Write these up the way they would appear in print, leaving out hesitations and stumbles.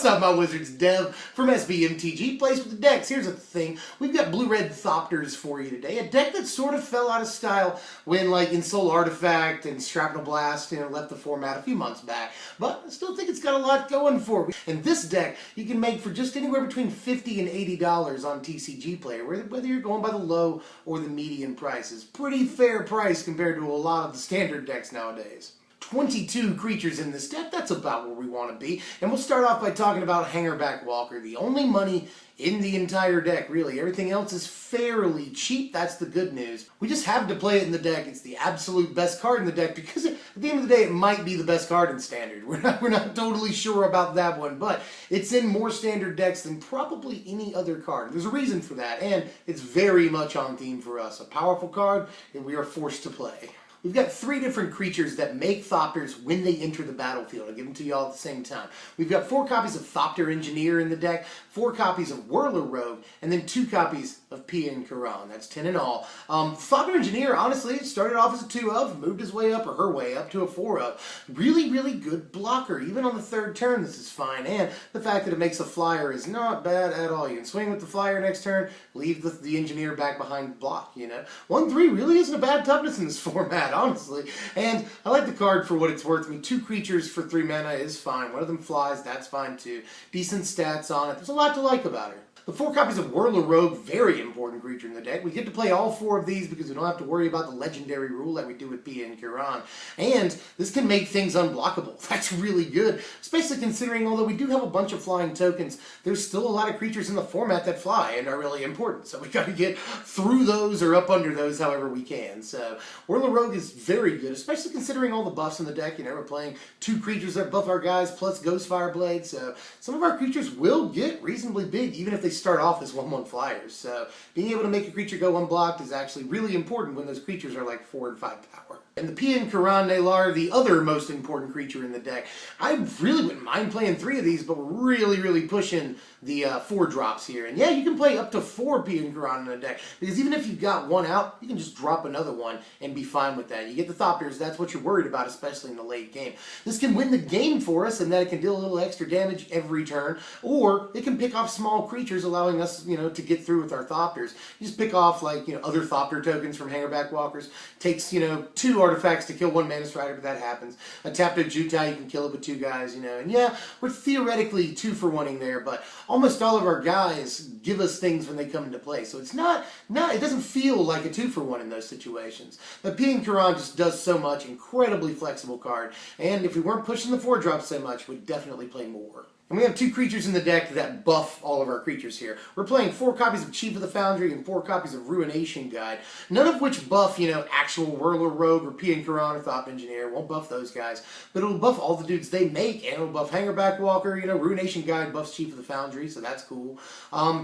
What's up, my wizards? Dev from SBMTG plays with the decks. Here's the thing. We've got blue-red Thopters for you today. A deck that sort of fell out of style when, like, Ensoul Artifact and Shrapnel Blast, left the format a few months back. But I still think it's got a lot going for it. And this deck you can make for just anywhere between $50 and $80 on TCG Player, whether you're going by the low or the median prices. Pretty fair price compared to a lot of the standard decks nowadays. 22 creatures in this deck, that's about where we want to be. And we'll start off by talking about Hangerback Walker, the only money in the entire deck, really. Everything else is fairly cheap, that's the good news. We just have to play it in the deck. It's the absolute best card in the deck because at the end of the day it might be the best card in Standard. We're not totally sure about that one, but it's in more Standard decks than probably any other card. There's a reason for that, and it's very much on theme for us. A powerful card that we are forced to play. We've got 3 different creatures that make Thopters when they enter the battlefield. I'll give them to you all at the same time. We've got 4 copies of Thopter Engineer in the deck, 4 copies of Whirler Rogue, and then 2 copies of Pien Karan. That's 10 in all. Thopter Engineer, honestly, started off as a 2-of, moved his way up, or her way up, to a 4-of. Really, really good blocker. Even on the 3rd turn, this is fine. And the fact that it makes a flyer is not bad at all. You can swing with the flyer next turn, leave the Engineer back behind block, 1-3 really isn't a bad toughness in this format, honestly. And I like the card for what it's worth. I mean, 2 creatures for 3 mana is fine. One of them flies, that's fine too. Decent stats on it. There's a lot to like about her. The 4 copies of Whirler Rogue, very important creature in the deck. We get to play all 4 of these because we don't have to worry about the legendary rule like we do with Pien Karan. And this can make things unblockable. That's really good, especially considering although we do have a bunch of flying tokens, there's still a lot of creatures in the format that fly and are really important. So we got to get through those or up under those however we can. So Whirler Rogue is very good, especially considering all the buffs in the deck. We're playing 2 creatures that buff our guys plus Ghostfire Blade. So some of our creatures will get reasonably big even if they start off as 1/1 flyers. So being able to make a creature go unblocked is actually really important when those creatures are like 4 and 5 power. And the Pien Karan Nalar, the other most important creature in the deck. I really wouldn't mind playing 3 of these, but we're really pushing the 4 drops here. And yeah, you can play up to 4 Pien Karan in a deck, because even if you've got 1 out, you can just drop another one and be fine with that. You get the Thopters, that's what you're worried about, especially in the late game. This can win the game for us in that it can deal a little extra damage every turn, or it can pick off small creatures, allowing us, to get through with our Thopters. You just pick off, like, other Thopter tokens from Hangerback Walkers. Takes, 2 artifacts to kill 1 Mana Strider, but that happens. A tapped Jutai, you can kill it with 2 guys, And yeah, we're theoretically 2-for-1ing there, but almost all of our guys give us things when they come into play. So it's it doesn't feel like a 2-for-1 in those situations. But Pien Karan just does so much, incredibly flexible card. And if we weren't pushing the 4 drops so much, we'd definitely play more. And we have 2 creatures in the deck that buff all of our creatures here. We're playing 4 copies of Chief of the Foundry and 4 copies of Ruination Guide. None of which buff, actual Whirler Rogue or Pien Karan or Thopter Engineer. Won't buff those guys. But it'll buff all the dudes they make, and it'll buff Hangerback Walker. Ruination Guide buffs Chief of the Foundry, so that's cool.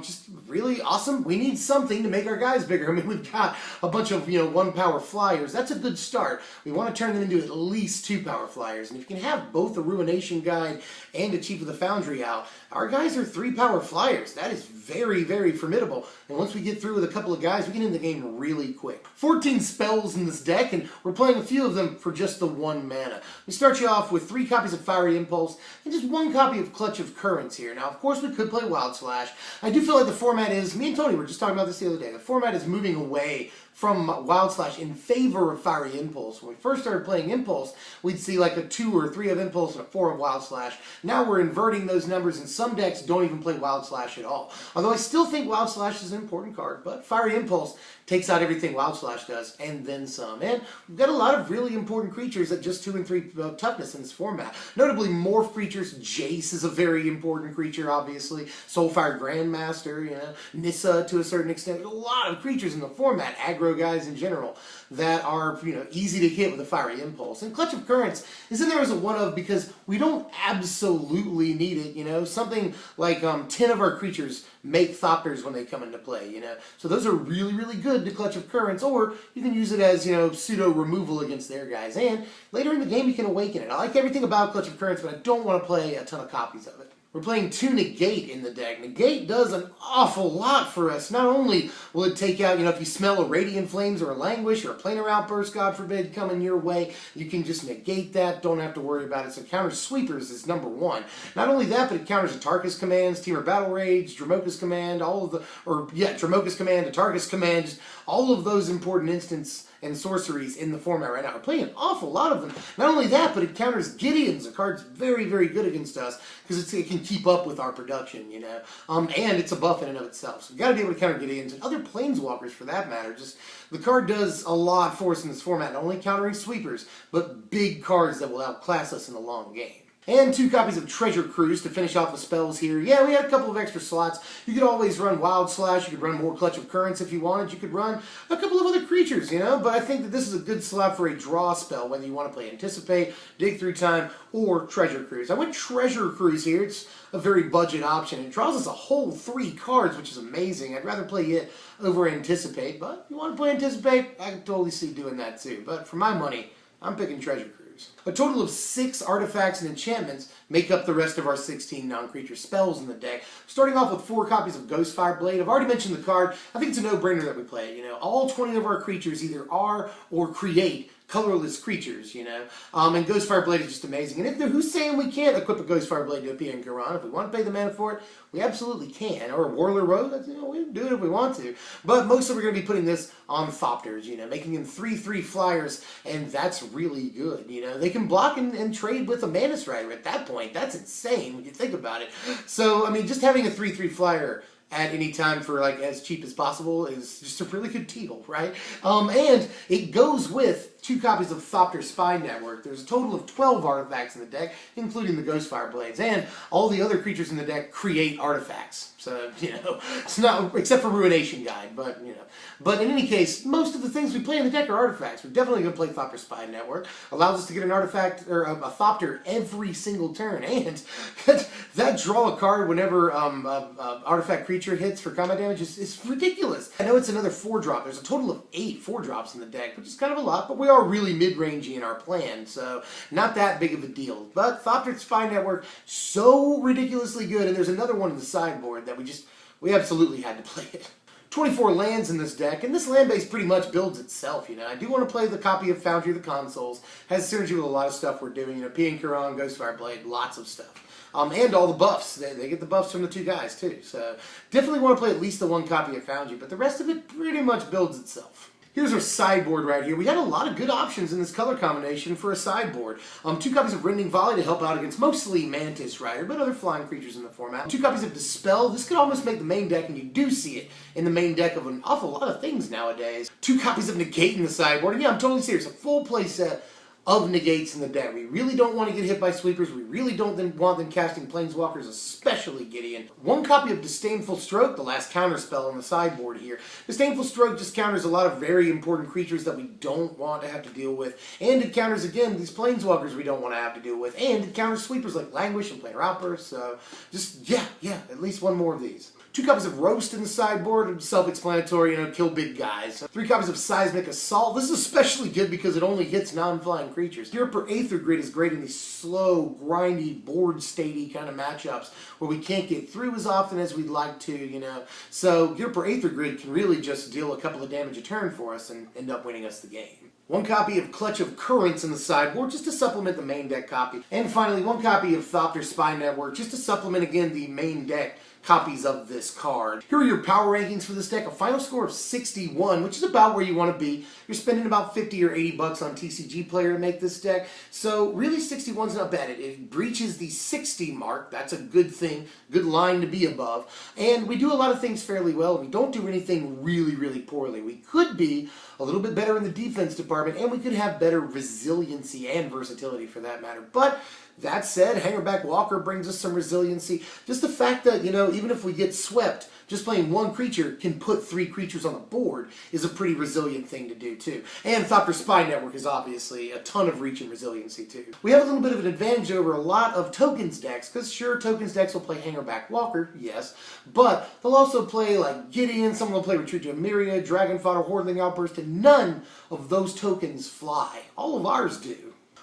Just really awesome. We need something to make our guys bigger. I mean, we've got a bunch of, 1-power flyers. That's a good start. We want to turn them into at least 2-power flyers. And if you can have both a Ruination Guide and a Chief of the Foundry out, our guys are 3-power flyers. That is very formidable. And once we get through with a couple of guys, we get in the game really quick. 14 spells in this deck, and we're playing a few of them for just the 1 mana. We start you off with 3 copies of Fiery Impulse and just 1 copy of Clutch of Currents here. Now, of course, we could play Wild Slash. I do feel like the format is, me and Tony were just talking about this the other day, the format is moving away from Wild Slash in favor of Fiery Impulse. When we first started playing Impulse, we'd see like a 2 or 3 of Impulse and a 4 of Wild Slash. Now we're inverting those numbers, and some decks don't even play Wild Slash at all. Although I still think Wild Slash is an important card, but Fiery Impulse takes out everything Wild Slash does, and then some. And we've got a lot of really important creatures at just 2 and 3 toughness in this format. Notably, Morph creatures. Jace is a very important creature, obviously. Soulfire Grandmaster, Nissa to a certain extent. There's a lot of creatures in the format, aggro guys in general, that are, easy to hit with a Fiery Impulse. And Clutch of Currents is in there as a 1-of because we don't absolutely need it, Something like 10 of our creatures make Thopters when they come into play, So those are really good to Clutch of Currents, or you can use it as, pseudo removal against their guys. And later in the game you can awaken it. I like everything about Clutch of Currents, but I don't want to play a ton of copies of it. We're playing 2 Negate in the deck. Negate does an awful lot for us. Not only will it take out, if you smell a Radiant Flames or a Languish or a Planar Outburst, God forbid, coming your way, you can just negate that. Don't have to worry about it. So it counters sweepers is number 1. Not only that, but it counters Atarka's commands, Temur Battle Rage, Dromoka's command, Dromoka's command, Atarka's command, just all of those important instants and sorceries in the format right now. We're playing an awful lot of them. Not only that, but it counters Gideon's. A card's very, very good against us because it can keep up with our production, and it's a buff in and of itself. So we've got to be able to counter Gideon's and other Planeswalkers for that matter. Just the card does a lot for us in this format, not only countering sweepers, but big cards that will outclass us in the long game. And 2 copies of Treasure Cruise to finish off the spells here. Yeah, we had a couple of extra slots. You could always run Wild Slash. You could run more Clutch of Currents if you wanted. You could run a couple of other creatures, But I think that this is a good slot for a draw spell, whether you want to play Anticipate, Dig Through Time, or Treasure Cruise. I went Treasure Cruise here. It's a very budget option. It draws us a whole 3 cards, which is amazing. I'd rather play it over Anticipate, but if you want to play Anticipate, I can totally see doing that too. But for my money, I'm picking Treasure Cruise. A total of 6 artifacts and enchantments make up the rest of our 16 non-creature spells in the deck. Starting off with 4 copies of Ghostfire Blade. I've already mentioned the card. I think it's a no-brainer that we play it. All 20 of our creatures either are or create colorless creatures, and Ghostfire Blade is just amazing. And who's saying we can't equip a Ghostfire Blade to a Pia and Karan? If we want to pay the mana for it, we absolutely can. Or a Warlord Rogue, we can do it if we want to. But mostly we're going to be putting this on Thopters, making them 3/3 flyers, and that's really good. They can block and trade with a Mantis Rider at that point. That's insane when you think about it. So, just having a 3/3 flyer at any time for as cheap as possible is just a really good deal, right? And it goes with 2 copies of Thopters Spy Network. There's a total of 12 artifacts in the deck, including the Ghostfire Blades, and all the other creatures in the deck create artifacts. So, it's not, except for Ruination Guide, but, But in any case, most of the things we play in the deck are artifacts. We're definitely going to play Thopters Spy Network. Allows us to get an artifact, or a Thopter every single turn, and that draw a card whenever artifact creature hits for combat damage is ridiculous. I know it's another 4-drop. There's a total of 8 4-drops in the deck, which is kind of a lot, but we are really mid-rangey in our plan, so not that big of a deal. But Thopters Spy Network, so ridiculously good, and there's another one in the sideboard that we absolutely had to play it. 24 lands in this deck, and this land base pretty much builds itself, I do want to play the copy of Foundry of the Consoles. Has synergy with a lot of stuff we're doing, Pia and Karan, Ghostfire Blade, lots of stuff. And all the buffs. They get the buffs from the 2 guys, too. So, definitely want to play at least the 1 copy of Foundry, but the rest of it pretty much builds itself. Here's our sideboard right here. We got a lot of good options in this color combination for a sideboard. 2 copies of Rending Volley to help out against mostly Mantis Rider, but other flying creatures in the format. 2 copies of Dispel. This could almost make the main deck, and you do see it in the main deck of an awful lot of things nowadays. 2 copies of Negate in the sideboard. And yeah, I'm totally serious. A full play set of negates in the deck. We really don't want to get hit by sweepers. We really don't want them casting planeswalkers, especially Gideon. 1 copy of Disdainful Stroke, the last counter spell on the sideboard here. Disdainful Stroke just counters a lot of very important creatures that we don't want to have to deal with. And it counters, again, these planeswalkers we don't want to have to deal with. And it counters sweepers like Languish and Planar Outburst. So, just, yeah, at least 1 more of these. 2 copies of Roast in the sideboard, self-explanatory, kill big guys. 3 copies of Seismic Assault. This is especially good because it only hits non-flying creatures. Europe or Aether Grid is great in these slow, grindy, board statey kind of matchups where we can't get through as often as we'd like to, So Europe or Aether Grid can really just deal a couple of damage a turn for us and end up winning us the game. 1 copy of Clutch of Currents in the sideboard, just to supplement the main deck copy. And finally, 1 copy of Thopters Spy Network, just to supplement, again, the main deck copies of this card. Here are your power rankings for this deck. A final score of 61, which is about where you want to be. You're spending about 50 or 80 bucks on TCG Player to make this deck. So really 61's not bad. It breaches the 60 mark. That's a good thing. Good line to be above. And we do a lot of things fairly well. We don't do anything really, really poorly. We could be a little bit better in the defense department, and we could have better resiliency and versatility for that matter. But that said, Hangerback Walker brings us some resiliency. Just the fact that, even if we get swept, just playing 1 creature can put 3 creatures on the board is a pretty resilient thing to do, too. And Thopters Spy Network is obviously a ton of reach and resiliency, too. We have a little bit of an advantage over a lot of Tokens decks, because sure, Tokens decks will play Hangerback Walker, yes, but they'll also play, like, Gideon, some will play Retreat to Emeria, Dragon Fodder, Hordling Outburst, and none of those tokens fly. All of ours do.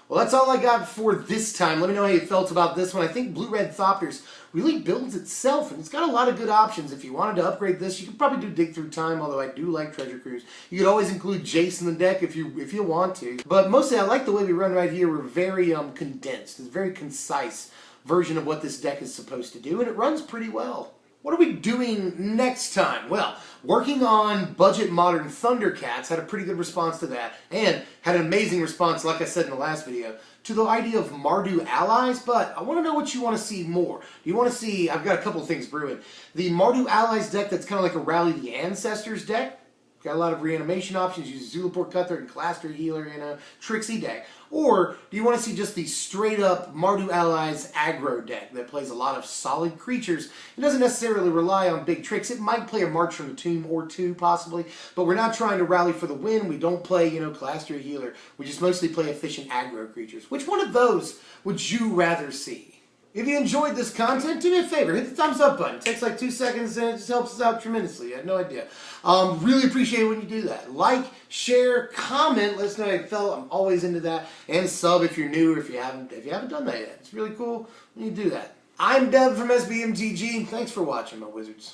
Well, that's all I got for this time. Let me know how you felt about this one. I think Blue-Red Thopters really builds itself, and it's got a lot of good options. If you wanted to upgrade this, you could probably do Dig Through Time, although I do like Treasure Cruise. You could always include Jace in the deck if you want to. But mostly, I like the way we run right here. We're very condensed. It's a very concise version of what this deck is supposed to do, and it runs pretty well. What are we doing next time? Well, working on Budget Modern Thundercats, had a pretty good response to that, and had an amazing response, like I said in the last video, to the idea of Mardu allies, but I want to know what you want to see more. You want to see, I've got a couple of things brewing. The Mardu allies deck that's kind of like a Rally the Ancestors deck. Got a lot of reanimation options, use Zulaport Cutthroat and Claster Healer in a Trixie deck. Or do you want to see just the straight up Mardu Allies aggro deck that plays a lot of solid creatures? It doesn't necessarily rely on big tricks. It might play a March from the Tomb or two possibly, but we're not trying to rally for the win. We don't play, Claster Healer. We just mostly play efficient aggro creatures. Which one of those would you rather see? If you enjoyed this content, do me a favor, hit the thumbs up button. It takes like 2 seconds and it just helps us out tremendously. I had no idea. Really appreciate it when you do that. Like, share, comment, let us know how you felt. I'm always into that. And sub if you're new or if you haven't done that yet. It's really cool when you do that. I'm Deb from SBMTG. Thanks for watching, my wizards.